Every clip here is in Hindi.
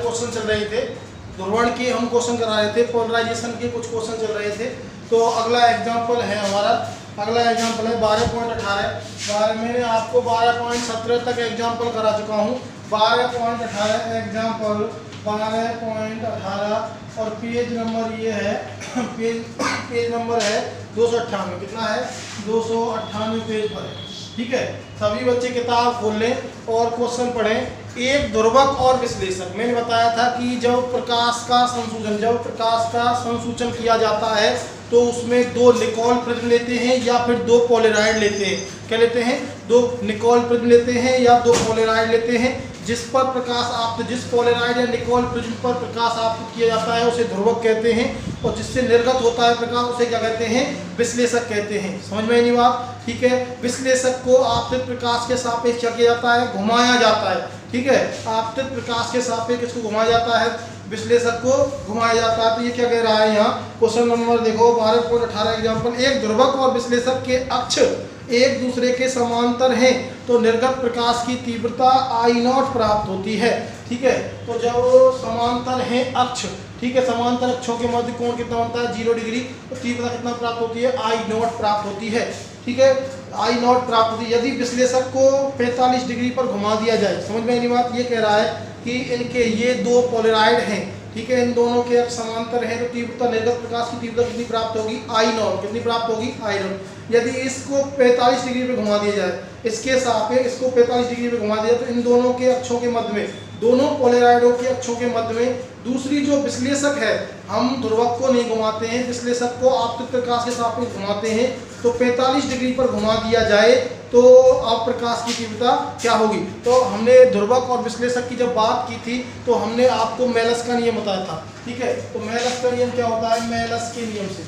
क्वेश्चन चल रहे थे, ध्रुवण के हम क्वेश्चन करा रहे थे, पोलराइजेशन के कुछ क्वेश्चन चल रहे थे। तो अगला एग्जाम्पल है हमारा, अगला एग्जाम्पल है 12.18। मैंने आपको 12.17 तक एग्जाम्पल करा चुका हूँ। 12.18 एग्जाम्पल 12.18 और पेज नंबर ये है पेज नंबर है 298। कितना है? 298 पेज पर है। ठीक है, सभी बच्चे किताब खोल लें और क्वेश्चन पढ़ें। एक ध्रुवक और विश्लेषक, मैंने बताया था कि जब प्रकाश का संसूचन किया जाता है तो उसमें दो निकोल प्रिज्म लेते हैं या फिर दो पोलराइड लेते हैं। क्या लेते हैं? दो निकोल प्रिज्म लेते हैं या दो पोलराइड लेते हैं। जिस पर प्रकाश आपतित, जिस पोलराइड या निकोल प्रिज्म पर प्रकाश आपतित किया जाता है उसे ध्रुवक कहते हैं, और जिससे निर्गत होता है प्रकाश उसे क्या कहते हैं? विश्लेषक कहते हैं। समझ में नहीं बात? ठीक है, विश्लेषक को आपतित प्रकाश के सापेक्ष क्या किया जाता है? घुमाया जाता है। ठीक है, आपतित प्रकाश के सापेक्ष इसको घुमाया जाता है, विश्लेषक को घुमाया जाता है। तो ये क्या कह रहा है यहाँ? क्वेश्चन नंबर देखो 12.18 एग्जाम्पल, एक ध्रुवक और विश्लेषक के अक्ष एक दूसरे के समांतर हैं तो निर्गत प्रकाश की तीव्रता I0 प्राप्त होती है। ठीक है, तो जब समांतर हैं अक्ष, ठीक है, समांतर अक्षों के मध्य कोण कितना होता है? 0 डिग्री। तो तीव्रता कितना प्राप्त होती है? I0 प्राप्त होती है। ठीक है, I0 प्राप्त होती है। यदि विश्लेषक को 45 डिग्री पर घुमा दिया जाए, समझ में नहीं बात? ये कह रहा है कि इनके ये दो पोलराइड हैं, ठीक है, इन दोनों के अक्ष समांतर हैं तो तीव्रता, निर्गत प्रकाश की तीव्रता कितनी प्राप्त होगी? I0। कितनी प्राप्त होगी? I0। यदि इसको 45 डिग्री पे घुमा दिया जाए, इसके सापेक्ष इसको 45 डिग्री पे घुमा दिया जाए तो इन दोनों के अक्षों के मध्य में, दोनों पोलराइडों के अक्षों के मध्य में दूसरी जो विश्लेषक है, हम ध्रुवक को नहीं घुमाते हैं, विश्लेषक को आपतित प्रकाश के सापेक्ष घुमाते हैं, तो 45 डिग्री पर घुमा दिया जाए तो अब प्रकाश की तीव्रता क्या होगी? तो हमने ध्रुवक और विश्लेषक की जब बात की थी तो हमने आपको मेलस का नियम बताया था। ठीक है, तो मेलस का नियम क्या होता है? मेलस के नियम से,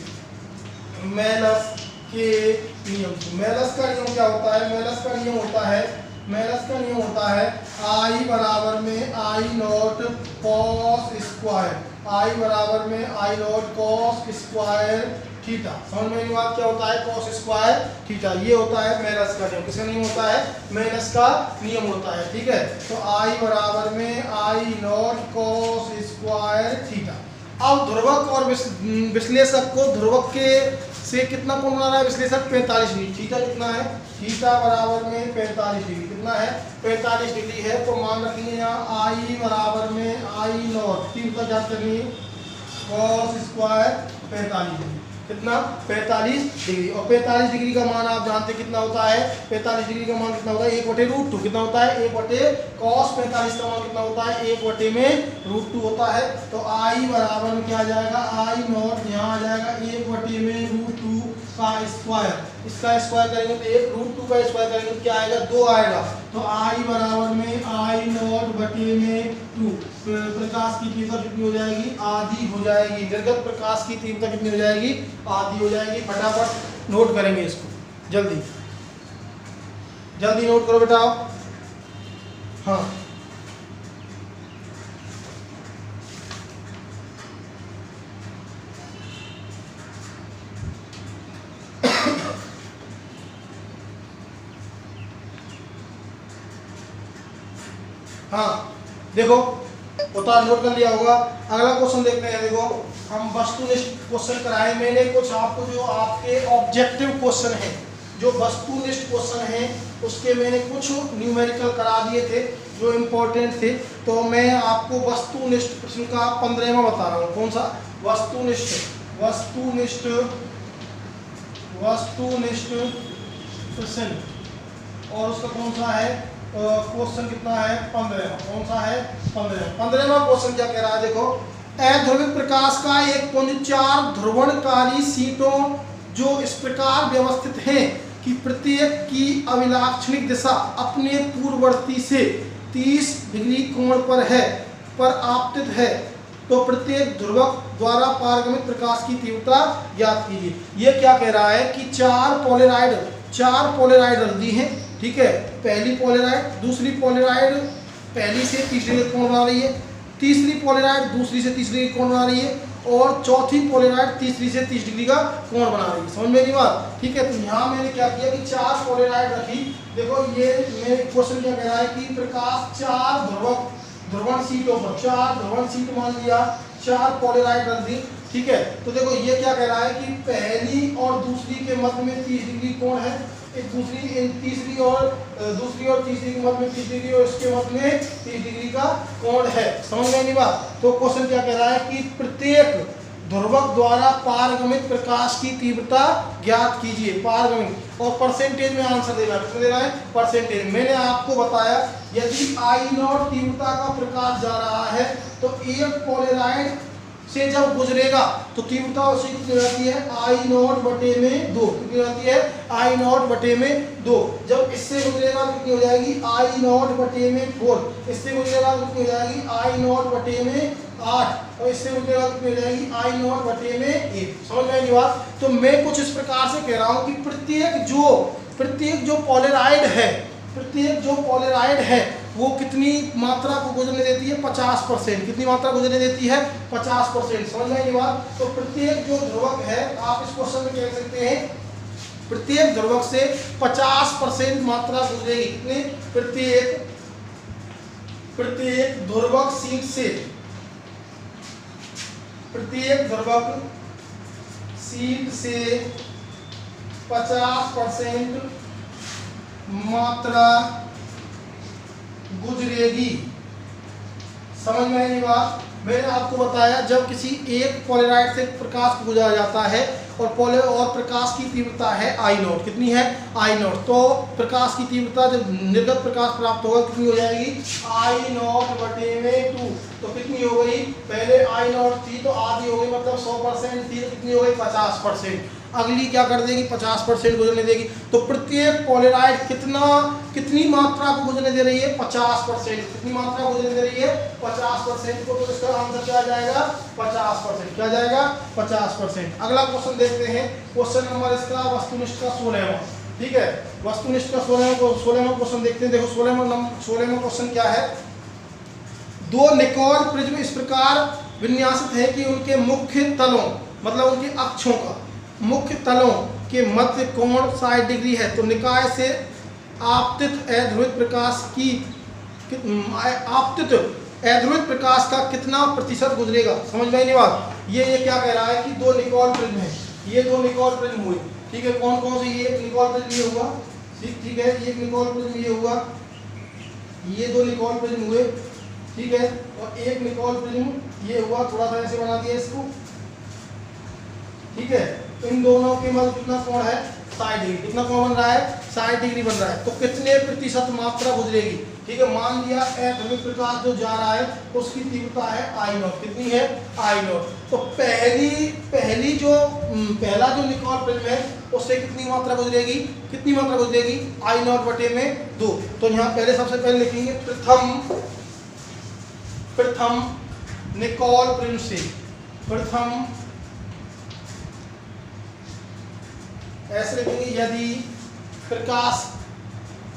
मेलस के नियम से, मेलस का नियम क्या होता है? मेलस का नियम होता है I बराबर में I0 cos स्क्वायर, I बराबर में I0 cos स्क्वायर थीटा। समझ में बात? क्या होता है? cos square theta. ये होता है मेलस का नियम। किसका नियम होता है? मेलस का नियम होता है। ठीक है, तो I बराबर में I0 cos स्क्वायर थीटा। अब ध्रुवक और विश्लेषक को, ध्रुवक के से कितना कोण बना रहा है विश्लेषक? 45 डिग्री। थीटा कितना है? थीटा बराबर में 45 डिग्री। कितना है? 45 डिग्री है। तो मान रखेंगे यहाँ I बराबर में I0, तीव्रता ज्ञात करनी है, cos स्क्वायर 45 डिग्री। कितना? 45 डिग्री। और 45 डिग्री का मान आप जानते हैं कितना होता है? 45 डिग्री का मान कितना होता है? 1/√2। कितना होता है? 1/cos 45 का मान कितना होता है? 1/√2 होता है। तो I बराबर में क्या आ जाएगा? I0 यहाँ आ जाएगा 1/√2 का स्क्वायर। इसका स्क्वायर करेंगे तो 1√2 का स्क्वायर करेंगे तो क्या आएगा? 2 आएगा। तो I बराबर में I0/2। प्रकाश की तीव्रता कितनी हो जाएगी? आधी हो जाएगी। निर्गत प्रकाश की तीव्रता कितनी हो जाएगी? आधी हो जाएगी। फटाफट नोट करेंगे इसको, जल्दी जल्दी नोट करो बेटा आप। हाँ, हाँ देखो उतार नोट कर लिया होगा। अगला क्वेश्चन देखते हैं। देखो हम वस्तुनिष्ठ क्वेश्चन कराए मैंने कुछ आपको, जो आपके ऑब्जेक्टिव क्वेश्चन हैं, जो वस्तुनिष्ठ क्वेश्चन हैं उसके मैंने कुछ न्यूमेरिकल करा दिए थे जो इम्पोर्टेंट थे। तो मैं आपको वस्तुनिष्ठ प्रश्न का 15वां बता रहा हूँ। कौन सा? वस्तुनिष्ठ प्रश्न, और उसका कौन सा है क्वेश्चन? कितना है? 15वां। कौन सा है? 15वां क्वेश्चन क्या कह रहा है? देखो, अध्रुवित प्रकाश का एक पुंज 4 ध्रुवणकारी सीटों जो इस प्रकार व्यवस्थित हैं कि प्रत्येक की अभिलाक्षणिक दिशा अपने पूर्ववर्ती से 30 डिग्री कोण पर आपतित है, तो प्रत्येक ध्रुवक द्वारा पारगमित प्रकाश की तीव्रता ज्ञात कीजिए। ये क्या कह रहा है कि चार पोलराइड रख दी हैं। ठीक है, पहली पोलराइड, दूसरी पोलराइड पहली से तीसरी डिग्री कोण बना रही है, तीसरी पोलराइड दूसरी से तीसरी डिग्री कोण बना रही है, और चौथी पोलराइड तीसरी से 30 डिग्री का कोण बना रही है। समझ में नहीं बात? ठीक है, तो यहाँ मैंने क्या किया कि 4 पोलराइड रखी। देखो ये मेरे क्वेश्चन क्या कह रहा है कि प्रकाश 4 ध्रुवक ध्रुवण शीटों पर, 4 ध्रुवण शीट मान लिया, 4 पोलराइड रख दी, ठीक है। तो देखो ये क्या कह रहा है कि पहली और दूसरी के मध्य में 30 डिग्री कोण है, एक तीसरी और तीसरी के मध्य में 30 डिग्री और इसके मध्य में 30 डिग्री का कोण है। समझ में नहीं बात? तो क्वेश्चन क्या कह रहा है कि प्रत्येक ध्रुवक द्वारा पारगमित प्रकाश की तीव्रता ज्ञात कीजिए, पारगमित, और परसेंटेज में आंसर देना। कितना देना है? परसेंटेज। मैंने आपको बताया यदि I0 तीव्रता का प्रकाश जा रहा है तो एक पोलराइड से जब गुजरेगा तो तीव्रता उसकी कितनी हो जाती है? I0 बटे में 2। कितनी हो जाती है? I0 बटे में 2। जब इससे गुजरेगा कितनी हो जाएगी? I0 बटे में 4। इससे गुजरेगा कितनी हो जाएगी? I0 बटे में 8। और इससे गुजरेगा कितनी हो जाएगी? I0 बटे में 1। समझ में आएगी बात? तो मैं कुछ इस प्रकार से कह रहा हूँ कि प्रत्येक जो पोलराइड है वो कितनी मात्रा को गुजरने देती है? 50%। कितनी मात्रा गुजरने देती है? 50%। समझ में आएगी बात? तो प्रत्येक जो ध्रुवक है, आप इस क्वेश्चन में कह सकते हैं प्रत्येक ध्रुवक से 50% मात्रा गुजरेगी। कितने? प्रत्येक ध्रुवक शीट से, प्रत्येक ध्रुवक शीट से 50% मात्रा गुजरेगी। समझ में आएगी बात? मैंने आपको बताया जब किसी एक पोलराइड से प्रकाश गुजरा जाता है और प्रकाश की तीव्रता है I0। कितनी है? I0। तो प्रकाश की तीव्रता जब निर्गत प्रकाश प्राप्त होगा कितनी हो जाएगी? I0 बटे में 2। तो कितनी हो गई? पहले I0 थी तो आधी हो गई, मतलब 100% थी तो कितनी हो गई? 50%। अगली क्या कर देगी? 50% गुजरने देगी। तो प्रत्येक पोलराइड कितनी मात्रा को गुजरने दे रही है? 50%। कितनी मात्रा गुजरने दे रही है? 50% को। तो इसका आंसर क्या जाएगा? 50%। क्या जाएगा? 50%। अगला क्वेश्चन देखते हैं। क्वेश्चन नंबर इसका वस्तुनिष्ठ का 16वां, ठीक है। वस्तुनिष्ठ का 16वां क्वेश्चन देखते हैं। देखो 16वां क्वेश्चन क्या है? 2 निकोल प्रिज्म इस प्रकार विन्यासित है कि उनके मुख्य तलों, मतलब उनके अक्षों का मुख्य तलों के मध्य कोण 60 डिग्री है। तो निकाय से आपतित अध्रुवित प्रकाश का कितना प्रतिशत गुजरेगा? समझ में नहीं बात? ये क्या कह रहा है कि 2 निकोल प्रिज्म है, ये 2 निकोल प्रिज्म हुए, ठीक है। कौन कौन से? ये एक निकोल प्रिज्म ये हुआ, ठीक है, एक निकोल प्रिज्म ये हुआ, ये 2 निकोल प्रिज्म हुए, ठीक है, और एक निकोल प्रिज्म ये हुआ। थोड़ा सा ऐसे बना दिया इसको, ठीक है। तो इन दोनों के मध्य कितना कोण है? 60 डिग्री। कितना कोण बन रहा है? 60 डिग्री बन रहा है। तो कितने प्रतिशत मात्रा गुजरेगी? ठीक है, मान लिया अध्रुवित प्रकाश जो जा रहा है उसकी तीव्रता है I0। कितनी है? I0। तो पहला जो निकोल प्रिज्म है उससे कितनी मात्रा गुजरेगी? कितनी मात्रा गुजरेगी? I0 बटे में 2। तो यहाँ सबसे पहले लिखेंगे प्रथम निकोल प्रिज्म से, प्रथम ऐसे लिखेंगे यदि प्रकाश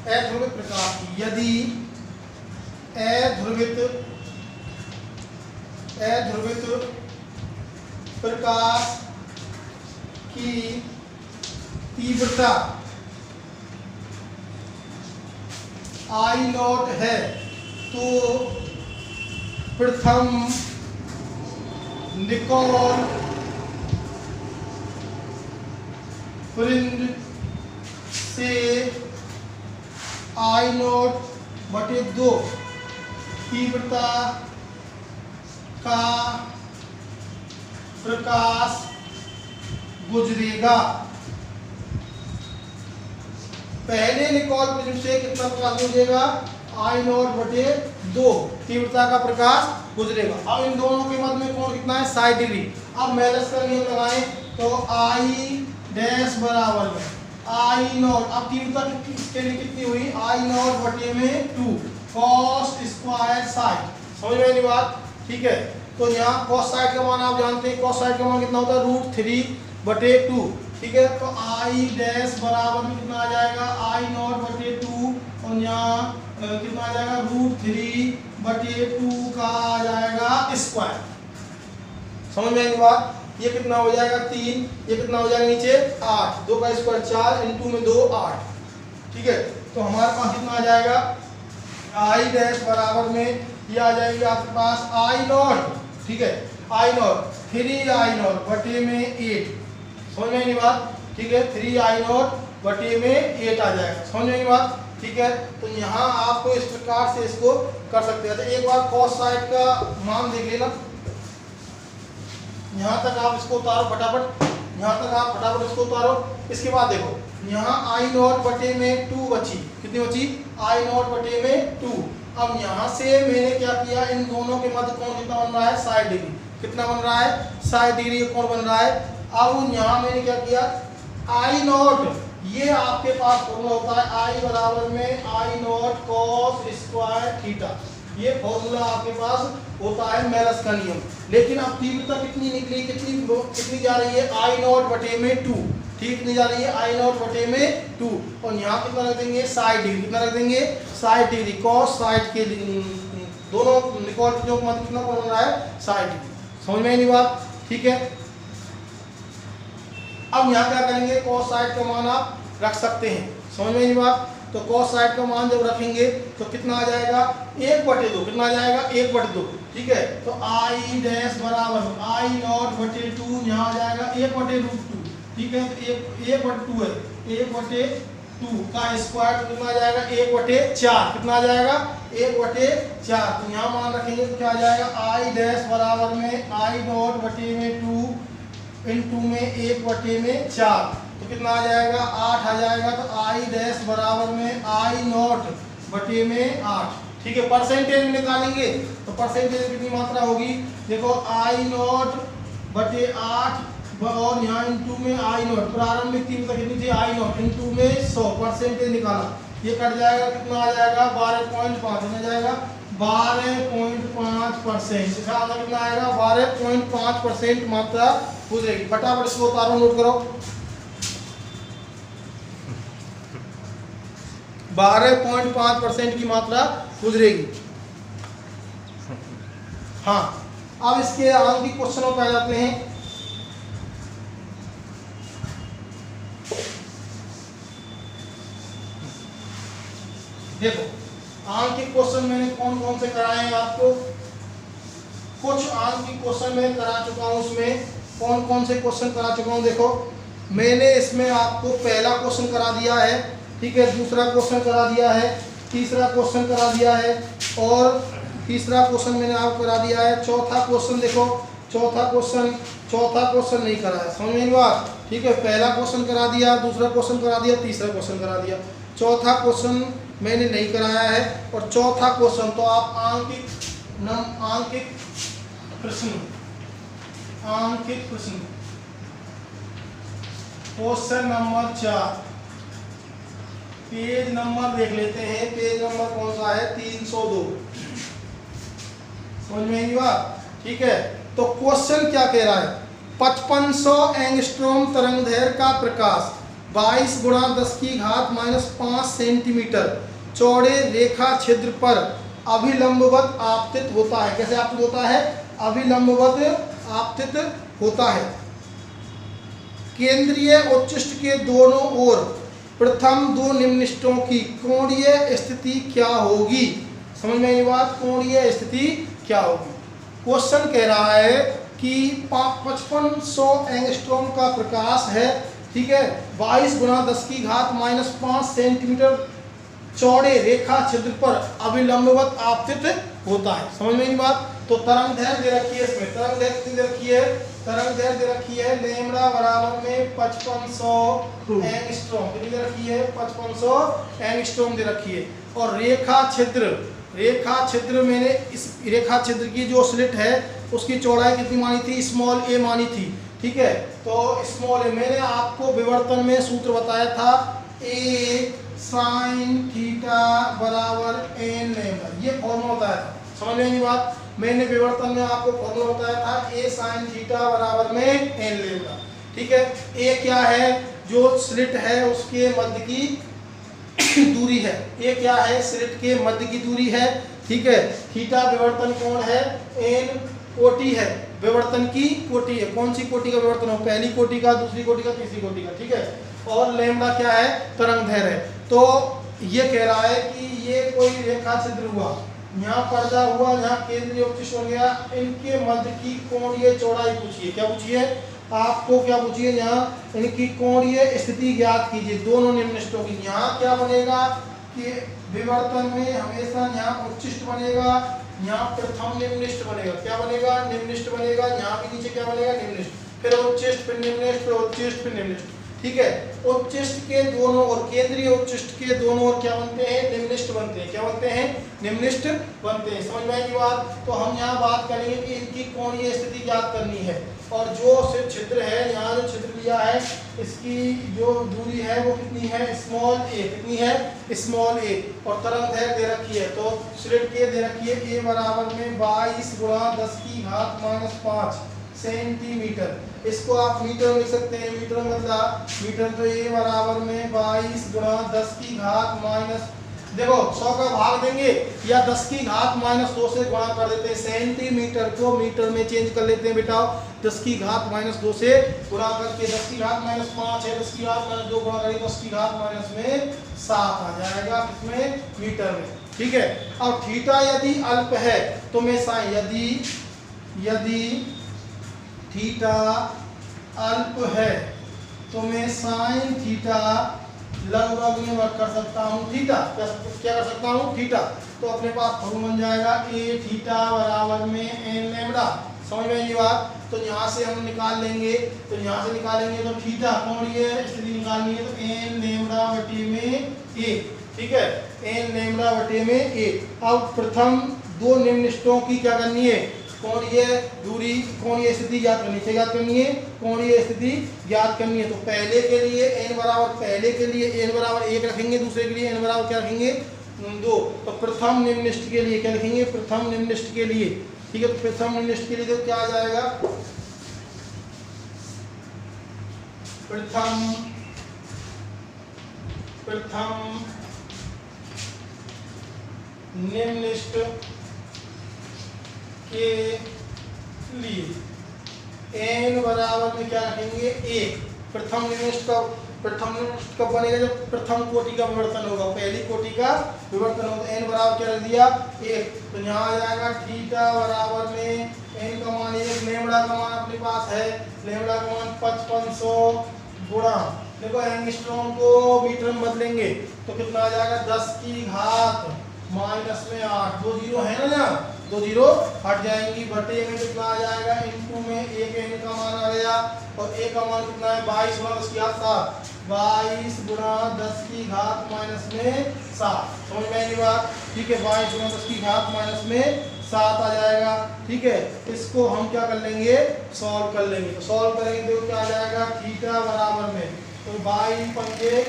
अध्रुवित प्रकाश की, यदि अध्रुवित प्रकाश की तीव्रता I0 है तो प्रथम निकोल प्रिज्म से I0 बटे 2 तीव्रता का प्रकाश गुजरेगा। पहले निकोल प्रिज्म से कितना प्रकाश गुजरेगा? I0 बटे 2 तीव्रता का प्रकाश गुजरेगा। अब इन दोनों के मध्य में कोण कितना है? 60 डिग्री। अब मेलस का नियम लगाएं तो I डैश बराबर में I0, अब तीव्रता इसके लिए कितनी हुई? I0 बटे में 2 cos स्क्वायर साइड। समझ में आएगी बात? ठीक है। तो यहाँ cos साइड का मान आप जानते हैं, cos साइड का मान कितना होता है? √3 बटे 2, ठीक है। तो I डैश बराबर में कितना आ जाएगा? I0 बटे 2 और यहाँ कितना आ जाएगा? √3 बटे 2 का आ जाएगा स्क्वायर। समझ में आएगी बात? ये कितना हो जाएगा? 3, ये कितना हो जाएगा नीचे? 8, 2 का स्क्वायर 4 इंटू में 2 8, ठीक है। तो हमारे पास कितना आ जाएगा? I डैश बराबर में ये आ जाएगी आपके पास आई नॉट, ठीक है, आई नॉट 3 आई नॉट बटे में 8, समझ में नहीं बात, ठीक है, 3 आई नॉट बटे में 8 आ जाएगा, समझ में नहीं बात, ठीक है। तो यहाँ आपको इस प्रकार से इसको कर सकते हैं। तो एक बार कॉस साइड का मान देख लेना, यहाँ तक आप इसको उतारो फटाफट, यहाँ तक आप फटाफट इसको उतारो। इसके बाद देखो यहाँ आई नॉट बटे में 2 बची, कितनी बची, आई नॉट बटे में 2। अब यहाँ से मैंने क्या किया, इन दोनों के मध्य कोण कितना बन रहा है, 60 डिग्री, कितना बन रहा है, 60 डिग्री का कोण बन रहा है। अब यहाँ मैंने क्या किया, आई नॉट, ये आपके पास फॉर्मूला होता है आई बराबर में I not cos square theta, ये फॉर्मूला आपके पास होता है मेलस का नियम। लेकिन अब तीव्रता कितनी निकली, कितनी जा रही है, आई नॉट बटे में 2, ठीक, कितनी जा रही है, आई नॉट बटे में 2, और यहाँ कितना रख देंगे, 60 डिग्री, कितना रख देंगे, 60 डिग्री, कॉस साइड के दोनों निकोल जो मतलब कितना बन रहा है, 60 डिग्री, समझ में नहीं बात, ठीक है। अब यहाँ क्या करेंगे, कॉस साइड का मान आप रख सकते हैं, समझ में नहीं बात। तो कॉस साइड का मान जब रखेंगे तो कितना आ जाएगा, 1/2, कितना आ जाएगा, 1/2, ठीक है। तो आई डैश बराबर आई नॉट बटे 2, यहाँ आ जाएगा 1/√2, ठीक है। तो 1/2 है, 1/2 का स्क्वायर कितना आ जाएगा, 1/4, कितना आ जाएगा, 1/4। तो यहाँ मान रखेंगे तो क्या आ जाएगा, आई डैश बराबर में आई नॉट बटे में 2 इंटू में 1/4, तो कितना आ जाएगा, 8 आ जाएगा। तो आई डैश बराबर में आई नॉट बटे में 8, ठीक है। परसेंटेज में निकालेंगे तो परसेंटेज कितनी मात्रा होगी, देखो आई नॉट बटे 8 और यहाँ इंटू में आई नॉट, प्रारंभिक तीव्रता कितनी थी, आई नॉट इंटू में 100, परसेंटेज निकाला, ये कट जाएगा, कितना आ जाएगा, 12.5 आ जाएगा, 12.5%, कितना आएगा, 12.5% मात्रा गुजरेगी। फटाफट इसको उतारो, नोट करो, 12.5% की मात्रा गुजरेगी। हाँ, अब इसके आगे की क्वेश्चनों पे आ जाते हैं। देखो आंकिक क्वेश्चन मैंने कौन कौन से कराए हैं आपको, कुछ आंकिक क्वेश्चन मैं करा चुका हूं, उसमें कौन कौन से क्वेश्चन करा चुका हूं। देखो मैंने इसमें आपको पहला क्वेश्चन करा दिया है, ठीक है, दूसरा क्वेश्चन करा दिया है, तीसरा क्वेश्चन करा दिया है, और तीसरा क्वेश्चन मैंने आपको करा दिया है। चौथा क्वेश्चन देखो, चौथा क्वेश्चन नहीं करा है, समझ में नहीं बात, ठीक है। पहला क्वेश्चन करा दिया, दूसरा क्वेश्चन करा दिया, तीसरा क्वेश्चन करा दिया, चौथा क्वेश्चन मैंने नहीं कराया है। और चौथा क्वेश्चन तो आप आंकिक प्रश्न क्वेश्चन नंबर 4, पेज नंबर देख लेते हैं, पेज नंबर कौन सा है, 302, समझ में नहीं बात, ठीक है। तो क्वेश्चन क्या कह रहा है, 5500 एंगस्ट्रॉम तरंगदैर्घ्य का प्रकाश 22 × 10⁻⁻5 सेंटीमीटर चौड़े रेखा छिद्र पर अभिलंबवत आपतित होता है। कैसे आपतित होता है, अभिलंबवत आपतित होता है। केंद्रीय उच्चिष्ट के दोनों ओर प्रथम 2 निम्निष्टों की कोणीय स्थिति क्या होगी, समझ में ये बात, कोणीय स्थिति क्या होगी। क्वेश्चन कह रहा है कि 5500 एंगस्ट्रॉम का प्रकाश है, ठीक है, 22 × 10⁻⁻5 सेंटीमीटर चौड़े रेखा छिद्र पर अभिलंबवत आपतित होता है, समझ में नहीं बात। तो तरंगदैर्घ्य दे रखी है, इसमें तरंगदैर्घ्य कितनी दे रखी है, तरंगदैर्घ्य दे रखी है लैम्ब्डा बराबर में 5500 एंगस्ट्रॉम, कितनी दे रखी है, 5500 एंगस्ट्रॉम दे रखी है। और रेखा छिद्र मैंने इस रेखा छिद्र की जो स्लिट है उसकी चौड़ाई कितनी मानी थी, स्मॉल ए मानी थी, ठीक है। तो स्मॉल ए मैंने आपको विवर्तन में सूत्र बताया था, ए साइन थीटा बराबर एन लैम्डा, ये फॉर्मूला बताया था, समझ में नहीं बात। मैंने विवर्तन में आपको फॉर्मूला बताया था, ए साइन थीटा बराबर में एन लैम्डा, ठीक है। ए क्या है, जो स्लिट है उसके मध्य की दूरी है, ये क्या है, स्लिट के मध्य की दूरी है, ठीक है। थीटा विवर्तन कोण है, एन कोटि है, विवर्तन की कोटि है, कौन सी कोटि का विवर्तन हो, पहली कोटि का, दूसरी कोटि का, तीसरी कोटि का, ठीक है। और लैम्डा क्या है, तरंगदैर्घ्य है। तो ये कह रहा है कि ये कोई रेखा छिद्र हुआ, यहाँ पर्दा हुआ, यहाँ केंद्रीय उपशिष्ट बन गया, इनके मध्य की कोणीय चौड़ाई पूछिए। क्या पूछिए आपको, क्या पूछिए यहाँ इनकी कोणीय स्थिति ज्ञात कीजिए दोनों निम्नलिखितों की। यहाँ क्या बनेगा कि विवर्तन में हमेशा यहाँ उच्चिष्ट बनेगा, यहाँ प्रथम निम्नलिखित बनेगा। क्या बनेगा, निम्नलिखित बनेगा। यहाँ भी नीचे क्या बनेगा, निम्नलिखित, फिर उच्चिष्ट, फिर निम्नलिखित, फिर उच्चिष्ट, फिर निम्नलिखित। ठीक है, उच्चिष्ट के दोनों और केंद्रीय उच्चिष्ट के दोनों और क्या बनते हैं, निम्नलिखित बनते हैं। क्या बनते हैं, निम्नलिखित बनते हैं। समझ में आएगी बात। तो हम यहाँ बात करेंगे कि इनकी कोणीय स्थिति ज्ञात करनी है, और जो छिद्र है, यहाँ जो छिद्र लिया है इसकी जो दूरी है वो कितनी है, स्मॉल ए। कितनी है, स्मॉल ए। और तरंग दैर्घ्य दे रखी है, तो स्लिट के दे रखी है ए बराबर में 22 × 10⁻⁵ सेंटीमीटर। इसको आप मीटर में लिख सकते हैं, मीटर मतलब मीटर, तो ए बराबर में 22 × 10⁻, देखो 100 का भाग देंगे या 10⁻² से गुणा कर देते हैं। सेंटीमीटर को मीटर में चेंज कर लेते हैं बेटा, 10⁻² से गुणा करके 10⁻5 है, 10⁻2 गुणा करेंगे 10⁻7 आ जाएगा किसमें, मीटर में। ठीक है, अब थीटा यदि अल्प है तो मैं साइन, यदि थीटा अल्प है तो मैं साइन थीटा लगभग में वर्क कर सकता हूँ थीटा। क्या कर सकता हूँ, थीटा। तो अपने पास फॉर्मूला बन जाएगा ए थीटा बराबर में एन लैम्बडा। समझ में ये बात। तो यहाँ से हम निकाल लेंगे, तो यहाँ से निकालेंगे तो थीटा कोणीय स्थिति निकालनी है, तो एन लैम्बडा बटे में ए। ठीक है, एन लैम्बडा बटे में ए। अब प्रथम दो निम्नलिखितों की क्या करनी है, कोणीय दूरी, कोणीय स्थिति ज्ञात करनी है। ज्ञात करनी है, कोणीय स्थिति ज्ञात करनी है। तो पहले के लिए n बराबर, पहले के लिए n बराबर 1 रखेंगे, दूसरे के लिए n बराबर क्या रखेंगे, 2। तो प्रथम निम्नलिखित के लिए क्या लिखेंगे, प्रथम निम्नलिखित के लिए। ठीक है, तो प्रथम निम्नलिखित के लिए तो क्या आ जाएगा, प्रथम निम्नलिखित के लिए n बराबर में क्या रखेंगे, 1। प्रथम निम्नलिखित कब बनेगा, जब प्रथम कोटि का विवर्तन होगा, पहली कोटि का विवर्तन होगा। तो n बराबर क्या रख दिया, 1। तो यहाँ आ जाएगा थीटा बराबर में n का मान 1, लैम्बडा का मान अपने पास है, लैम्बडा का मान 5500 गुणा, देखो एंगस्ट्रॉम को मीटर में बदलेंगे तो कितना आ जाएगा, 10⁻⁻8। 2 जीरो है ना, 2 जीरो हट जाएंगी, बटे में कितना आ जाएगा, इनटू में एक n का मान आ गया, और a का मान कितना है, 22 × 10⁻7, 22 × 10⁻7। समझ में आएगी बात। ठीक है, 22 × 10⁻7 आ जाएगा। ठीक है, इसको हम क्या कर लेंगे, सॉल्व कर लेंगे। तो सॉल्व करेंगे तो क्या आ जाएगा, थीटा बराबर में, तो 22 पंजे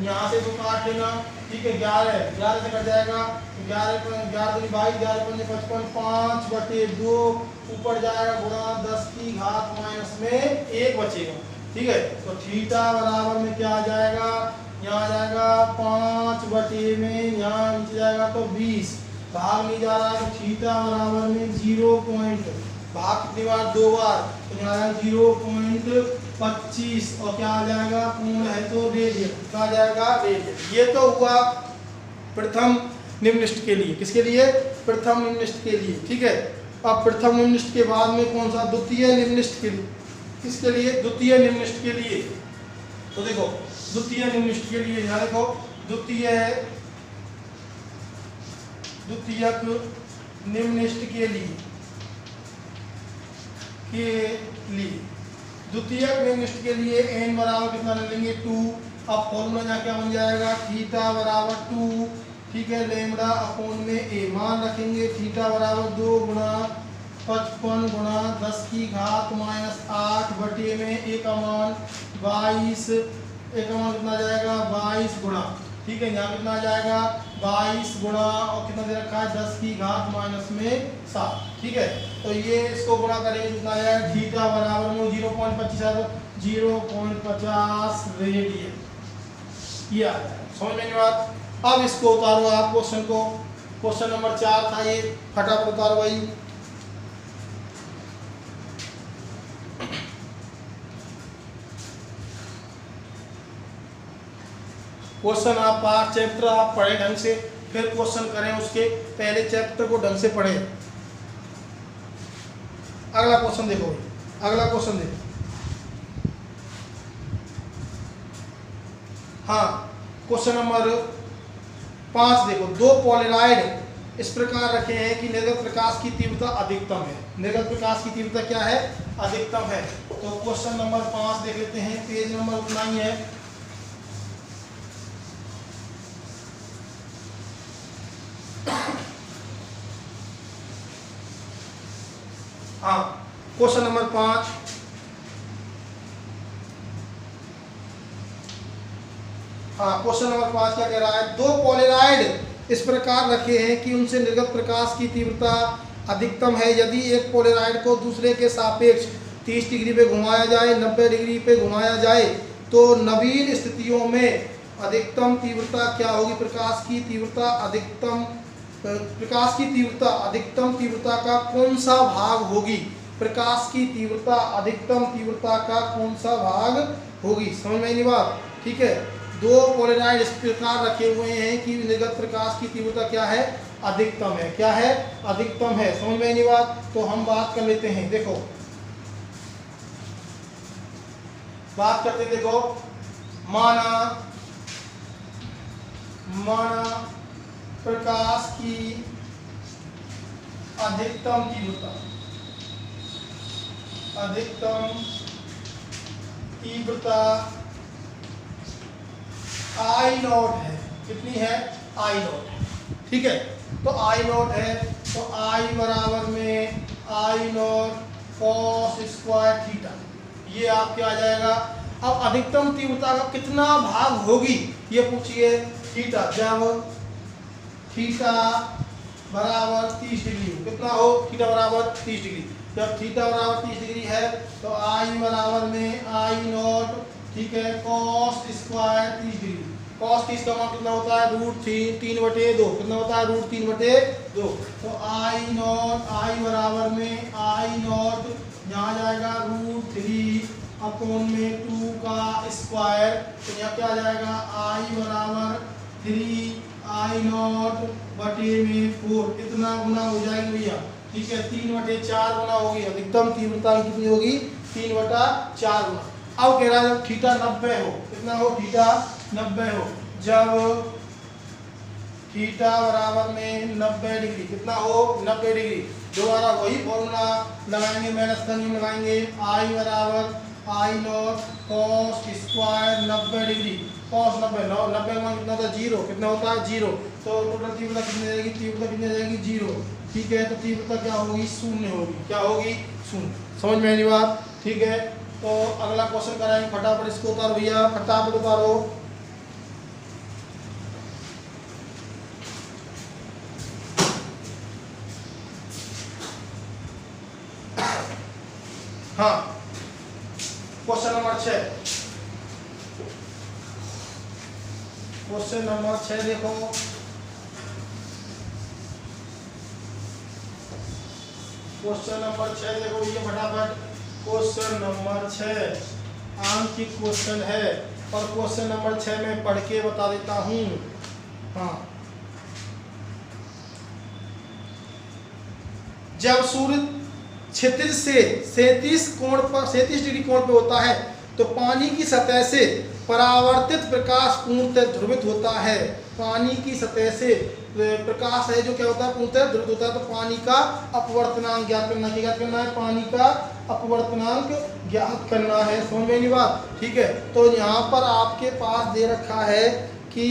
यहाँ से तो काट लेना। ठीक है, 11 से कट जाएगा, 11 दूनी 22, 11 पंजे 55, 5/2 ऊपर जाएगा गुणा 10⁻1 बचेगा। ठीक है, तो थीटा बराबर में क्या आ जाएगा, यहाँ आ जाएगा 5/, यहाँ नीचे जाएगा तो 20, भाग नहीं जा रहा है, तो थीटा बराबर में 0. भाग कितनी बार, 2 बार, तो यहाँ आएगा 0.25, और क्या आ जाएगा, कोण है तो रेडियन, क्या आ जाएगा, रेडियन। ये तो हुआ प्रथम निम्नलिखित के लिए। किसके लिए, प्रथम निम्नलिखित के लिए। ठीक है, अब प्रथम निम्नलिखित के बाद में कौन सा, द्वितीय निम्नलिखित के लिए। किसके लिए, द्वितीय निम्नलिखित के लिए। तो देखो द्वितीय निम्नलिखित के लिए, यहाँ देखो द्वितीयक निम्नलिखित के लिए, द्वितीयक निम्नलिखित के लिए n बराबर कितना ले लेंगे, 2। अब फॉर्मूला यहाँ क्या बन जाएगा, थीटा बराबर 2। ठीक है, लैम्बडा अपॉन में a, मान रखेंगे थीटा बराबर 2 × 55 × 10⁻8 बटे में a का मान 22, a का मान कितना जाएगा, 22 गुणा। ठीक है, यहाँ कितना आ जाएगा, 22 गुणा, और कितना दे रखा है, 10⁻7। ठीक है, तो ये इसको गुणा करेंगे कितना आएगा, थीटा बराबर में 0.50 रेडियन। ये आ जाएगा। समझ में बात। अब इसको उतारो आप क्वेश्चन को, क्वेश्चन नंबर 4 था ये, फटाफट उतारो भाई। क्वेश्चन आप पार्ट चैप्टर आप पढ़े ढंग से, फिर क्वेश्चन करें, उसके पहले चैप्टर को ढंग से पढ़ें। अगला क्वेश्चन देखो, अगला क्वेश्चन देखो। हाँ, क्वेश्चन नंबर 5 देखो। दो पोलराइड इस प्रकार रखे हैं कि निर्गत प्रकाश की तीव्रता अधिकतम है। निर्गत प्रकाश की तीव्रता क्या है? अधिकतम है। तो क्वेश्चन नंबर 5 देख लेते हैं, पेज नंबर उतना ही है। हाँ, क्वेश्चन नंबर 5। हाँ, क्वेश्चन नंबर 5 क्या कह रहा है? दो पोलराइड इस प्रकार रखे हैं कि उनसे निर्गत प्रकाश की तीव्रता अधिकतम है। यदि एक पोलराइड को दूसरे के सापेक्ष 30 डिग्री पे घुमाया जाए, 90 डिग्री पे घुमाया जाए, तो नवीन स्थितियों में अधिकतम तीव्रता क्या होगी? प्रकाश की तीव्रता अधिकतम तीव्रता का कौन सा भाग होगी? प्रकाश की तीव्रता अधिकतम तीव्रता का कौन सा भाग होगी? समझ में नहीं बात? ठीक है, दो पोलराइड इस प्रकार रखे हुए हैं कि निर्गत प्रकाश की तीव्रता क्या है? अधिकतम है। क्या है? अधिकतम है। समझ में नहीं बात? तो हम बात कर लेते हैं। देखो, बात करते हैं। देखो, माना प्रकाश की अधिकतम तीव्रता आई नॉट है। कितनी है? आई नॉट है। ठीक है, तो आई नॉट है, तो आई बराबर में I not cos square theta, ये आपके आ जाएगा। अब अधिकतम तीव्रता का कितना भाग होगी ये पूछिए। थीटा, जब थीटा बराबर 30 डिग्री हो, कितना हो? थीटा बराबर 30 डिग्री। जब थीटा बराबर 30 डिग्री है तो आई बराबर में आई नॉट, ठीक है, कॉस स्क्वायर 30 डिग्री। कॉस 30 का मान कितना होता है? √3/2। कितना होता है? √3/2। तो आई नॉट, आई बराबर में आई नॉट यहाँ जाएगा √3/2 का स्क्वायर। तो यहाँ क्या आ जाएगा? आई बराबर 3 आई नॉट बटे में 4, इतना गुना हो जाएगी भैया। ठीक है, 3/4 गुना होगी। अधिकतम तीव्रता कितनी होगी? 3/4 गुना। अब कह रहा है जब थीटा 90 हो, कितना हो? थीटा 90 हो, जब थीटा बराबर में 90 डिग्री, कितना हो? 90 डिग्री। दोबारा वही फॉर्मूला लगाएंगे, माइनस का नियम लगाएंगे। आई बराबर I not cos square 90 degree. Cos 90 का मान कितना था? 0। कितना होता है? 0। तो टोटल तीव्रता कितनी जाएगी? तीव्रता कितनी जाएगी? 0। ठीक है, तो तीव्रता क्या होगी? 0 होगी। क्या होगी? 0। समझ में आनी बात? ठीक है, तो अगला क्वेश्चन कराएंगे। फटाफट इसको उतारो भैया, फटाफट उतारो। हाँ, क्वेश्चन नंबर 6। क्वेश्चन नंबर 6 देखो। क्वेश्चन नंबर 6 देखो ये फटाफट। क्वेश्चन नंबर 6 आंकिक क्वेश्चन है, और क्वेश्चन नंबर 6 में पढ़ के बता देता हूँ। हाँ, जब सूर्य क्षितिज से 37 डिग्री कोण पे होता है तो पानी की सतह से परावर्तित प्रकाश पूर्णतः ध्रुवित होता है। पानी की सतह से प्रकाश है जो क्या होता है? पूर्णतः ध्रुवित होता है। तो पानी का अपवर्तनांक ज्ञात करना है। ज्ञात करना है? पानी का अपवर्तनांक ज्ञात करना है। समझ में नहीं बात? ठीक है, तो यहाँ पर आपके पास दे रखा है कि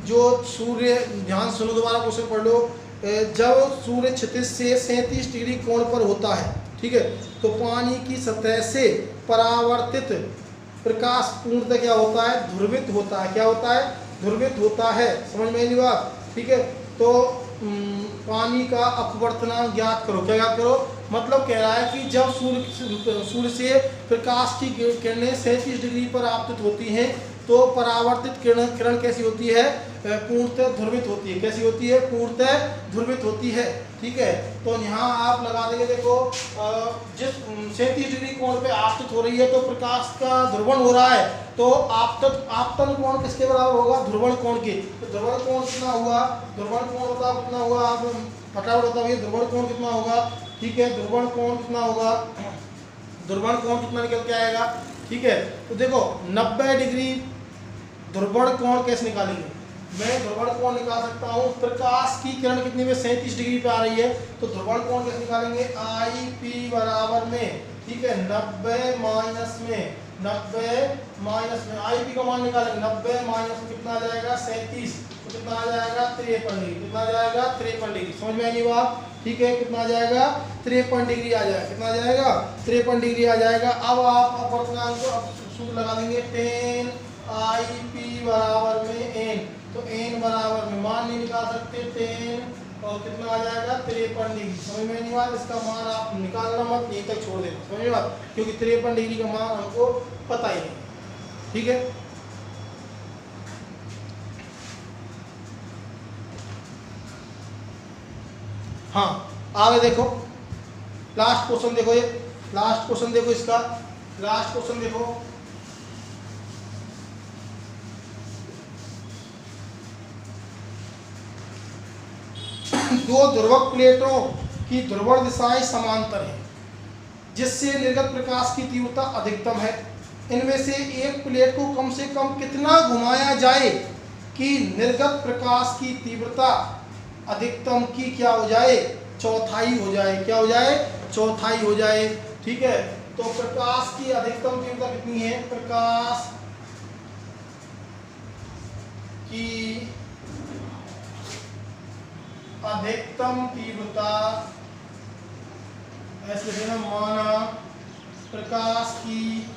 जो सूर्य, ध्यान सुनो, दोबारा क्वेश्चन पढ़ लो। जब सूर्य क्षितिज से 37 डिग्री कोण पर होता है, ठीक है, तो पानी की सतह से परावर्तित प्रकाश पूर्णतः क्या होता है? ध्रुवित होता है। क्या होता है? ध्रुवित होता है। समझ में नहीं बात? ठीक है, तो पानी का अपवर्तनांक ज्ञात करो। क्या ज्ञात करो? मतलब कह रहा है कि जब सूर्य से प्रकाश की किरणें 37 डिग्री पर आपतित होती हैं तो परावर्तित किरण किरण कैसी होती है, पूर्णतः ध्रुवित होती है। कैसी होती है, पूर्णतः ध्रुवित होती है। ठीक है, तो यहाँ आप लगा देंगे, देखो जिस 37 डिग्री कोण पे आपतित हो रही है तो प्रकाश का ध्रुवण हो रहा है, तो आपतन कोण किसके बराबर होगा, ध्रुवण कोण के। तो ध्रुवण कोण कितना हुआ, ध्रुवण कोण बताओ कितना हुआ, आप फटाफट बताओ ध्रुवण कोण कितना होगा। ठीक है, ध्रुवण कोण कितना होगा, ध्रुवण कोण कितना निकल के आएगा। ठीक है, तो देखो 90 डिग्री ध्रुवण कोण कैसे निकालेंगे, मैं ध्रुवण कोण निकाल सकता हूँ, प्रकाश की किरण कितनी में 37 डिग्री पे आ रही है, तो ध्रुवण कोण कैसे निकालेंगे, आई पी बराबर में, ठीक है 90 माइनस में, 90 माइनस में आई पी का मान निकालेंगे, 90 माइनस में कितना आ जाएगा 37, तो कितना आ जाएगा 53 डिग्री, कितना आ जाएगा 53 डिग्री। समझ में आई बात। ठीक है, कितना आ जाएगा 53 डिग्री आ जाएगा, कितना आ जाएगा 53 डिग्री आ जाएगा। अब आप अपवर्तनांक को अब सूत्र लगा देंगे, 10 आई पी बराबर में एन, तो एन बराबर में मान नहीं निकाल सकते, 10 और कितना आ जाएगा 53 डिग्री। समझ में नहीं बात, इसका मान आप निकालना मत, यहीं तक छोड़ देना। समझ में बात, क्योंकि 53 डिग्री का मान हमको पता ही नहीं। ठीक है, हाँ आगे देखो, लास्ट क्वेश्चन देखो, ये लास्ट क्वेश्चन देखो, इसका लास्ट क्वेश्चन देखो। दो ध्रुवक प्लेटों की ध्रुवण दिशाएं समांतर हैं, जिससे निर्गत प्रकाश की तीव्रता अधिकतम है। इनमें से एक प्लेट को कम से कम कितना घुमाया जाए कि निर्गत प्रकाश की तीव्रता अधिकतम की क्या हो जाए, चौथाई हो जाए। क्या हो जाए, चौथाई हो जाए। ठीक है, तो प्रकाश की अधिकतम तीव्रता कितनी है, प्रकाश की अधिकतम तीव्रता, ऐसे देना, माना प्रकाश की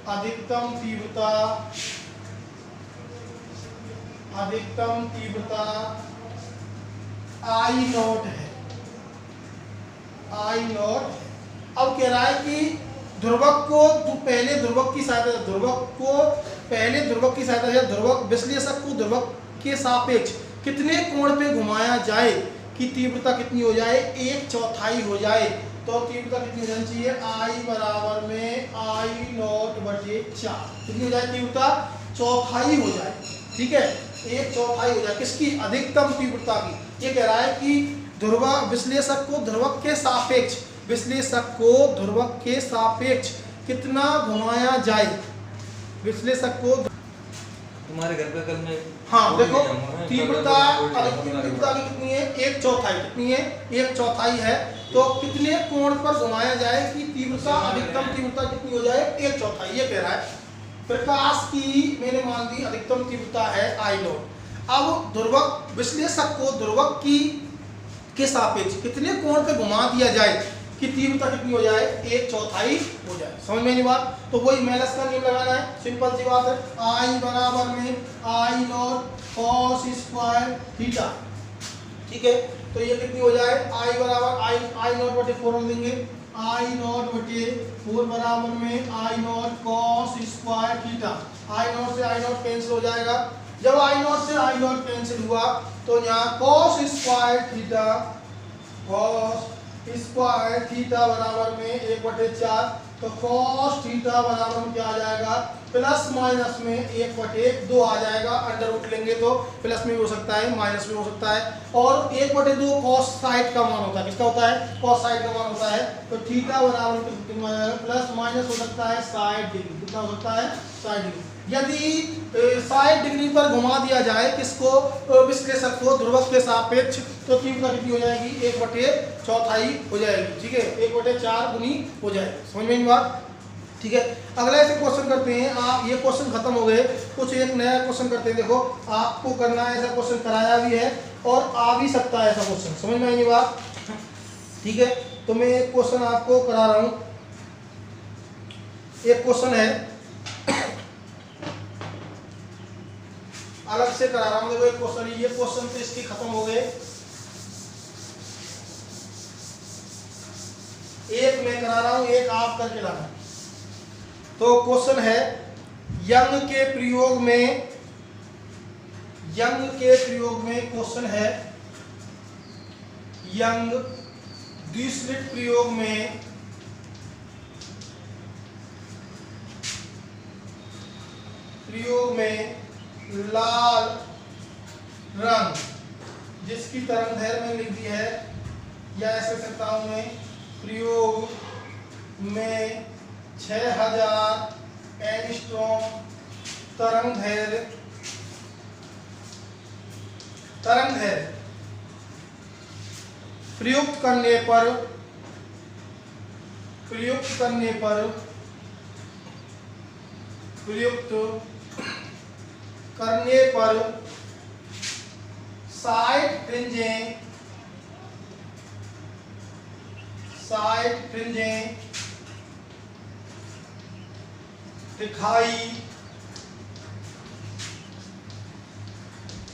अधिकतम तीव्रता, अधिकतम तीव्रता आई नॉट है, आई नॉट है। अब कह रहा है कि ध्रुवक को जो पहले ध्रुवक की सहायता, ध्रुवक को पहले ध्रुवक की सहायता से ध्रुवक विश्लेषक को ध्रुवक के सापेक्ष कितने कोण पे घुमाया जाए कि तीव्रता कितनी हो जाए, 1/4 हो जाए। तो तीव्रता कितनी हो जानी चाहिए, आई बराबर में आई नॉट बटे 4, कितनी हो जाए तीव्रता, चौथाई हो जाए। ठीक है, 1/4 हो जाए किसकी, अधिकतम तीव्रता की। ये कह रहा है कि ध्रुवक विश्लेषक को ध्रुवक के सापेक्ष, विश्लेषक को ध्रुवक के सापेक्ष कितना घुमाया जाए, विश्लेषक को। तुम्हारे घर पे कल में, हाँ देखो तीव्रता, अधिकतम तीव्रता की कितनी है, 1/4, कितनी है 1/4 है। तो कितने कोण पर घुमाया जाए कि तीव्रता, अधिकतम तीव्रता कितनी हो जाए, 1/4। ये कह रहा है प्रकाश की मैंने मान दी अधिकतम तीव्रता है आई नॉट। अब ध्रुवक विश्लेषक को ध्रुवक की के सापेक्ष कितने कोण पे घुमा दिया जाए कि तीव्रता कितनी हो जाए, 1/4 हो जाए। समझ में नहीं बात, तो वही मेलस का नियम लगाना है, सिंपल सी बात है। आई बराबर में I not cos square theta. ठीक है, तो ये कितनी हो जाए, आई बराबर आई नॉट बटे 4 हम देंगे, आई नॉट बटे 4 बराबर में I not cos square theta. I not से आई नॉट कैंसिल हो जाएगा। जब आई नॉट से आई नॉट कैंसिल हुआ तो यहाँ cos square theta, cos square theta बराबर में 1/4। तो कॉस थीटा बराबर में क्या आ जाएगा, प्लस माइनस में 1/2 आ जाएगा। अंडर रूट लेंगे तो प्लस में भी हो सकता है, माइनस में हो सकता है। और 1/2 कॉस साइड का मान होता है, किसका होता है, कॉस साइड का मान होता है। तो थीटा बराबर प्लस माइनस हो सकता है 60 डिग्री, कितना हो सकता है 60 डिग्री। यदि 60 डिग्री पर घुमा दिया जाए किसको, विश्लेषक को ध्रुवक के सापेक्ष, तो तीव्रता कितनी हो जाएगी, 1/4 हो जाएगी। ठीक है, 1/4 गुनी हो जाएगी। समझ में नहीं बात। ठीक है, अगला ऐसे क्वेश्चन करते हैं आप, ये क्वेश्चन खत्म हो गए, कुछ एक नया क्वेश्चन करते हैं। देखो आपको करना है, ऐसा क्वेश्चन कराया भी है और आ भी सकता है ऐसा क्वेश्चन। समझ में आएगी बात। ठीक है, तो मैं एक क्वेश्चन आपको करा रहा हूँ। एक क्वेश्चन है अलग से करा रहा हूँ। देखो एक क्वेश्चन, ये क्वेश्चन तो इसके खत्म हो गए, एक मैं करा रहा हूँ, एक आप करके लाना। तो क्वेश्चन है यंग के प्रयोग में क्वेश्चन है, यंग द्विस्लिट प्रयोग में लाल रंग जिसकी तरंगदैर्घ्य में लिख दी है, या ऐसे सकता हूं मैं, प्रयोग में 6000 एंगस्ट्रॉम तरंगदैर्घ्य प्रयुक्त करने पर साइड फ्रिंजें दिखाई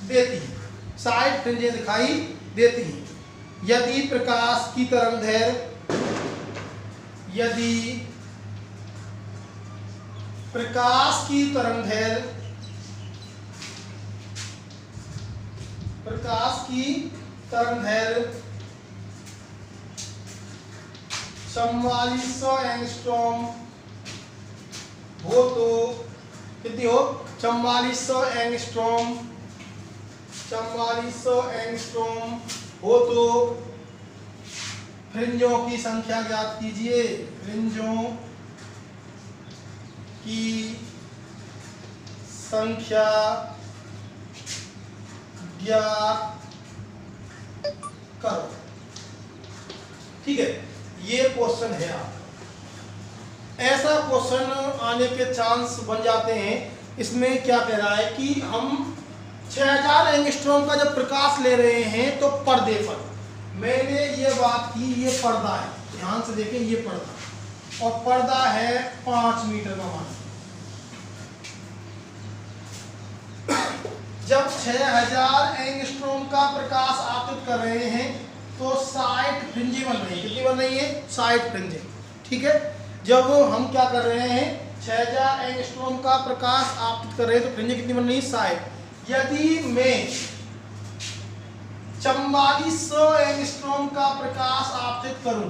देती है, साइड फ्रिंजें दिखाई देती हैं यदि प्रकाश की तरंगदैर्घ्य तरंगदैर्घ्य 4400 एंगस्ट्रॉम हो तो कितनी हो, 4400 एंगस्ट्रॉम हो तो फ्रिंजों की संख्या ज्ञात कीजिए, फ्रिंजों की संख्या ज्ञात करो। ठीक है, ये क्वेश्चन है। आप ऐसा क्वेश्चन आने के चांस बन जाते हैं। इसमें क्या कह रहा है कि हम 6000 एंगस्ट्रॉम का जब प्रकाश ले रहे हैं तो पर्दे पर, मैंने ये बात की, ये पर्दा है, ध्यान से देखें, ये पर्दा, और पर्दा है 5 मीटर का मान। जब 6000 एंगस्ट्रॉम का प्रकाश आपतित कर रहे हैं तो 60 फ्रिंजें बन रही है। कितनी बन रही है? 60 फ्रिंजें। ठीक है, जब हम क्या कर रहे हैं, 6000 एंगस्ट्रॉम का प्रकाश आपतित कर रहे हैं तो फ्रिंजें कितनी बन रही है? 60। यदि मैं 4400 एंगस्ट्रॉम का प्रकाश आपतित करूं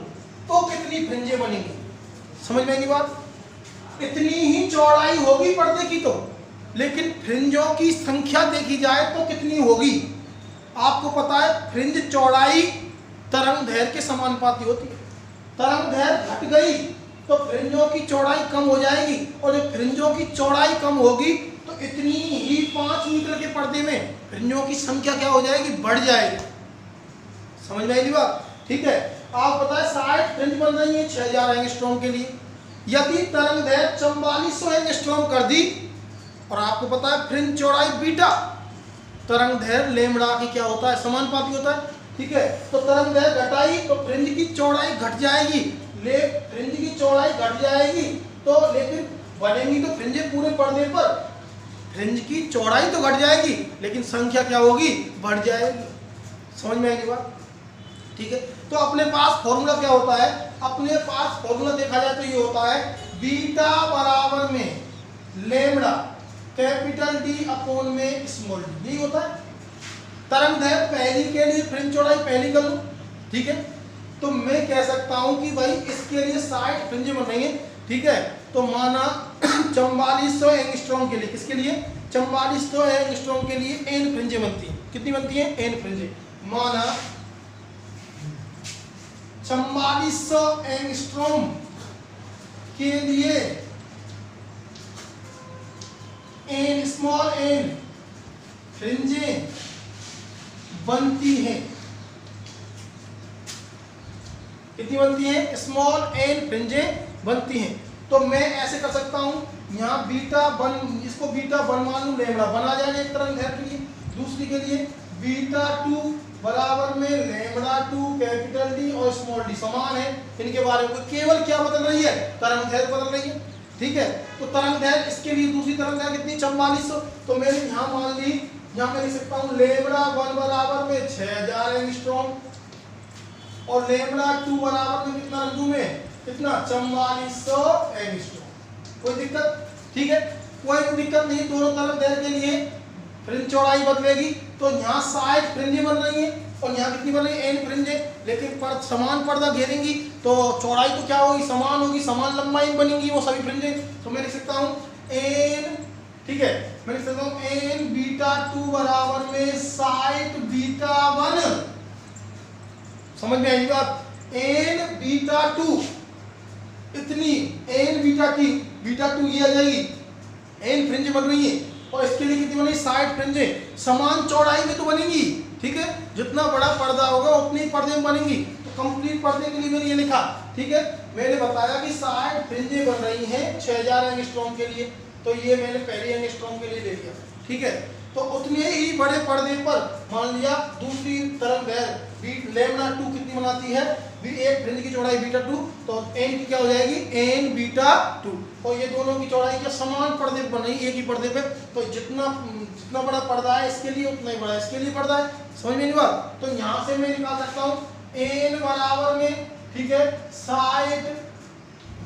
तो कितनी फ्रिंजें बनेंगी? समझ में आएगी बात? इतनी ही चौड़ाई होगी पर्दे की तो, लेकिन फ्रिंजों की संख्या देखी जाए तो कितनी होगी? आपको पता है फ्रिंज चौड़ाई तरंगदैर्घ्य के समानुपाती होती है। तरंगदैर्घ्य घट गई तो फ्रिंजों की चौड़ाई कम हो जाएगी, और जब फ्रिंजों की चौड़ाई कम होगी तो इतनी ही 5 मीटर के पर्दे में फ्रिंजों की संख्या क्या हो जाएगी? बढ़ जाएगी। समझ में आएगी बात? ठीक है, आप पता है 60 फ्रिंज बन रही है 6000 एंगस्ट्रॉम के लिए। यदि तरंगदैर्घ्य 4400 एंगस्ट्रॉम कर दी, और आपको पता है फ्रिंज चौड़ाई बीटा, तरंगदैर्घ्य लेमड़ा की क्या होता है? समानुपाती होता है। ठीक है, तो तरंगदैर्घ्य घटाई तो फ्रिंज की चौड़ाई घट जाएगी, फ्रिंज की चौड़ाई घट जाएगी तो लेकिन बनेंगी तो फ्रिंजें पूरे पर्दे पर। फ्रिंज की चौड़ाई तो घट जाएगी लेकिन संख्या क्या होगी? बढ़ जाएगी। समझ में आएगी बात? ठीक है, तो अपने पास फॉर्मूला क्या होता है? अपने पास फॉर्मूला देखा जाए तो ये होता है, बीटा बराबर में लेमड़ा कैपिटल डी अपॉन में स्मॉल डी। यही होता है। तरंगदैर्घ्य पहली के लिए फ्रिंज चौड़ाई पहली कर लो। ठीक है, तो मैं कह सकता हूं कि भाई इसके लिए 60 फ्रिंजें बन रही हैं। ठीक है, तो माना 4400 एंगस्ट्रॉम के लिए, किसके लिए? 4400 एंगस्ट्रॉम के लिए n फ्रिंजें बनती हैं। कितनी बनती हैं? n फ्रिंजें। माना 4400 एंगस्ट्रॉम के लिए n स्मॉल n फ्रिंजें बनती हैं। कितनी बनती हैं? स्मॉल n फ्रिंजें बनती हैं। तो मैं ऐसे कर सकता हूं, यहाँ बीटा वन, इसको बीटा वन मान लूं, लेमड़ा बना जाएगा एक तरंगदैर्घ्य के लिए। दूसरी के लिए बीटा 2 बराबर में लेमड़ा 2 कैपिटल डी और स्मॉल डी समान है। इनके बारे में केवल क्या बदल रही है? तरंगदैर्घ्य बदल रही है। ठीक है, तो तरंगदैर्घ्य इसके लिए दूसरी तरंगदैर्घ्य कितनी? 4400। तो मैंने यहाँ मान ली, यहाँ मैं लिख सकता हूँ लेमड़ा 1 बराबर में 6000 एंगस्ट्रॉम और लेमड़ा 2 बराबर में कितना रख दूं मैं? कितना? 4400 एंगस्ट्रॉम। कोई दिक्कत? ठीक है, कोई दिक्कत नहीं, दोनों तरफ दैर के लिए फ्रिंज चौड़ाई बदलेगी। तो यहाँ 60 फ्रिंजें बन रही हैं और यहाँ कितनी बन रही है, n फ्रिंजें, लेकिन समान पर्दा घेरेंगी तो चौड़ाई तो क्या होगी, समान होगी, समान लंबाई बनेगी वो सभी फ्रिंजें। तो मैं लिख सकता हूँ n, ठीक है, मैं लिख सकता हूँ n बीटा 2 बराबर में 60 बीटा 1। समझ में आई बात, n बीटा 2 इतनी, n बीटा 2 ये आ जाएगी, n फ्रिंजें बन रही है और इसके लिए कितनी बनेगी, 60 फ्रिंजें, समान चौड़ाई में तो बनेंगी, ठीक है, जितना बड़ा पर्दा होगा उतनी पर्दे में बनेंगी। तो कंप्लीट पर्दे के लिए मैंने ये लिखा, ठीक है, मैंने बताया कि 60 फ्रिंजें बन रही हैं 6000 एंगस्ट्रॉम के लिए, तो ये मैंने पहले एंगस्ट्रॉम के लिए ले लिया, ठीक है। तो उतने ही बड़े पर्दे पर मान लिया दूसरी तरफ दैर लैम्डा 2 कितनी बनाती है, एक फ्रिंज की चौड़ाई बीटा 2, तो n की क्या हो जाएगी, n बीटा 2, और ये दोनों की चौड़ाई क्या समान पर्दे पर बन रही, एक ही पर्दे पे। तो जितना बड़ा पर्दा है इसके लिए उतना ही बड़ा इसके लिए पर्दा है। समझ में नहीं बात। तो यहाँ से मैं निकाल सकता हूँ n बराबर में, ठीक है, 60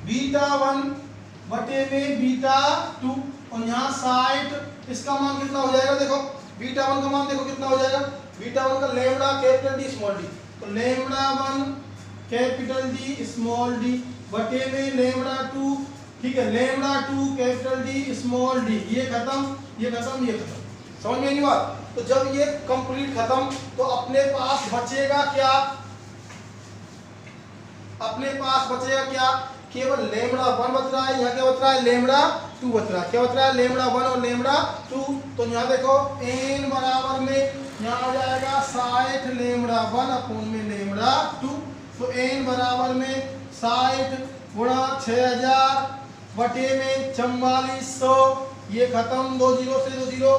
बीटा 1 बटे में बीटा 2, और यहाँ 60 इसका मान कितना हो जाएगा, देखो बीटा 1 का मान देखो कितना हो जाएगा, बीटा 1 का lambda capital D small D, तो lambda 1 capital D small D बटे में लैम्डा 2, ठीक है, lambda 2 capital D small D, ये खत्म ये खत्म ये खत्म। समझ में नहीं बात। तो जब ये कंप्लीट खत्म तो अपने पास बचेगा क्या, अपने पास बचेगा क्या, केवल लैम्डा 1 बच रहा है, यहाँ क्या बच रहा है, लैम्डा 2 बच रहा है, क्या बच रहा है, लैम्डा 1 और लैम्डा 2। तो यहाँ देखो n बराबर में यहाँ आ जाएगा 60 लैम्डा 1 अपॉन में लैम्डा 2, तो n बराबर में 60 गुणा 6000 बटे में 4400, ये खत्म, 2 जीरो से 2 जीरो,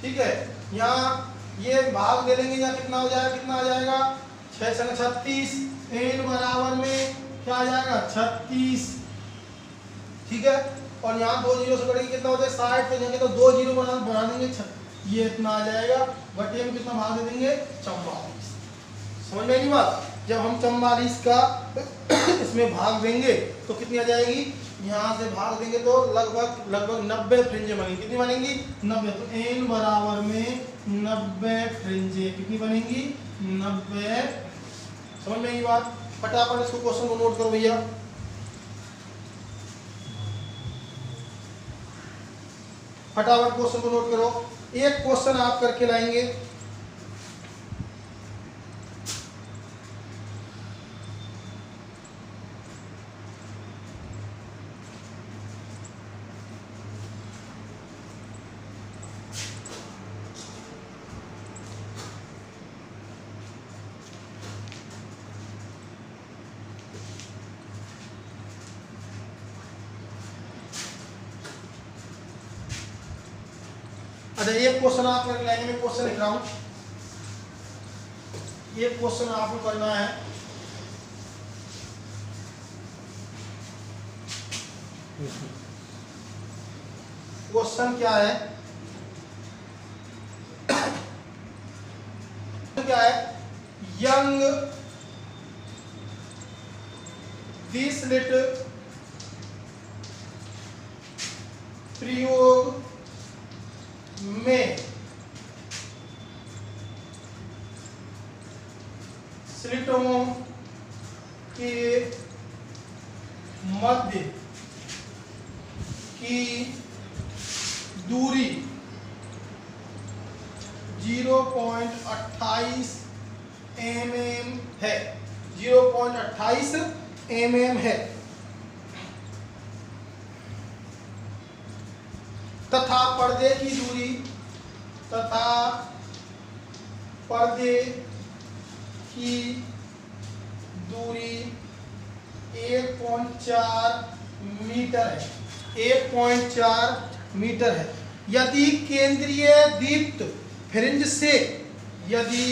ठीक है। यहाँ ये भाग दे लेंगे, यहाँ कितना हो जाएगा, कितना आ जाएगा 6 संग 36, n बराबर में क्या आ जाएगा 36, ठीक है, और यहाँ 2 जीरो से बढ़ेगी कितना होता है 60, तो यहाँ तो 2 जीरो बढ़ा देंगे, ये इतना आ जाएगा, बटे में कितना भाग दे देंगे 44। समझ में नहीं बात। जब हम 44 का इसमें भाग देंगे तो कितनी आ जाएगी, यहाँ से भाग देंगे तो लगभग 90 फ्रिंजें बनेंगी, कितनी बनेंगी 90, तो n बराबर में 90 फ्रिंजें कितनी बनेंगी 90। समझ में आई बात। फटाफट इसको क्वेश्चन को नोट करो भैया। फटाफट क्वेश्चन को नोट करो, एक क्वेश्चन आप करके लाएंगे। अच्छा, एक क्वेश्चन आप करके लाएंगे, मैं क्वेश्चन लिख रहा हूं, ये क्वेश्चन आपको करना है। क्वेश्चन क्या है, क्या है, यंग दिसलिट प्रयोग में स्लिटों के मध्य की दूरी 0.28 mm है, 0.28 mm है, तथा पर्दे की दूरी, तथा पर्दे की दूरी 1.4 मीटर है, 1.4 मीटर है। यदि केंद्रीय दीप्त फ्रिंज से, यदि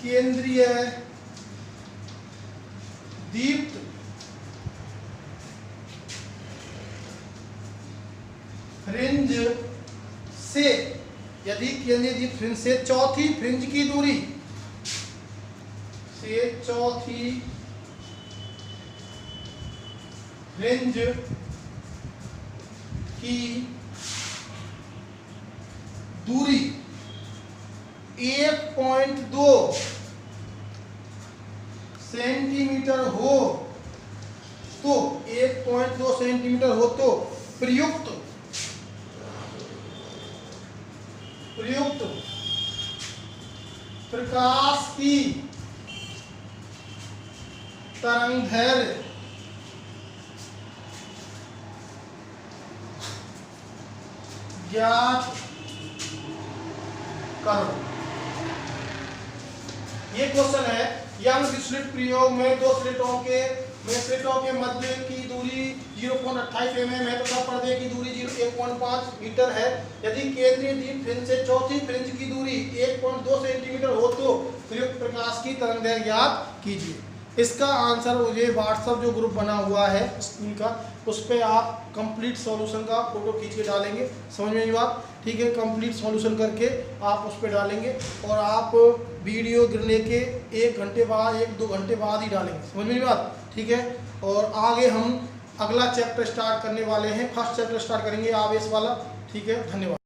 केंद्रीय दीप्त फ्रिंज से, यदि केंद्रीय दीप्त फ्रिंज से चौथी फ्रिंज की दूरी से, चौथी फ्रिंज की दूरी 1.2 सेंटीमीटर हो तो 1.2 सेंटीमीटर हो तो प्रयुक्त प्रकाश की तरंगदैर्घ्य ज्ञात करो। ये क्वेश्चन है, यंग स्लिट प्रयोग में दो स्लिटों के मध्य की दूरी 0.28 mm है तथा पर्दे की दूरी 1.5 मीटर है। यदि केंद्रीय दीप फ्रिंज से चौथी फ्रिंज की दूरी 1.2 सेंटीमीटर हो तो प्रयुक्त प्रकाश की तरंगदैर्घ्य ज्ञात कीजिए। इसका आंसर मुझे व्हाट्सएप जो ग्रुप बना हुआ है स्कूल का, उस पर आप कंप्लीट सॉल्यूशन का फोटो खींच के डालेंगे। समझ में आई बात? ठीक है, कंप्लीट सॉल्यूशन करके आप उस पर डालेंगे और आप वीडियो गिरने के 1 घंटे बाद 1-2 घंटे बाद ही डालेंगे। समझ में आई बात? ठीक है, और आगे हम अगला चैप्टर स्टार्ट करने वाले हैं। फर्स्ट चैप्टर स्टार्ट करेंगे आवेश वाला। ठीक है, धन्यवाद।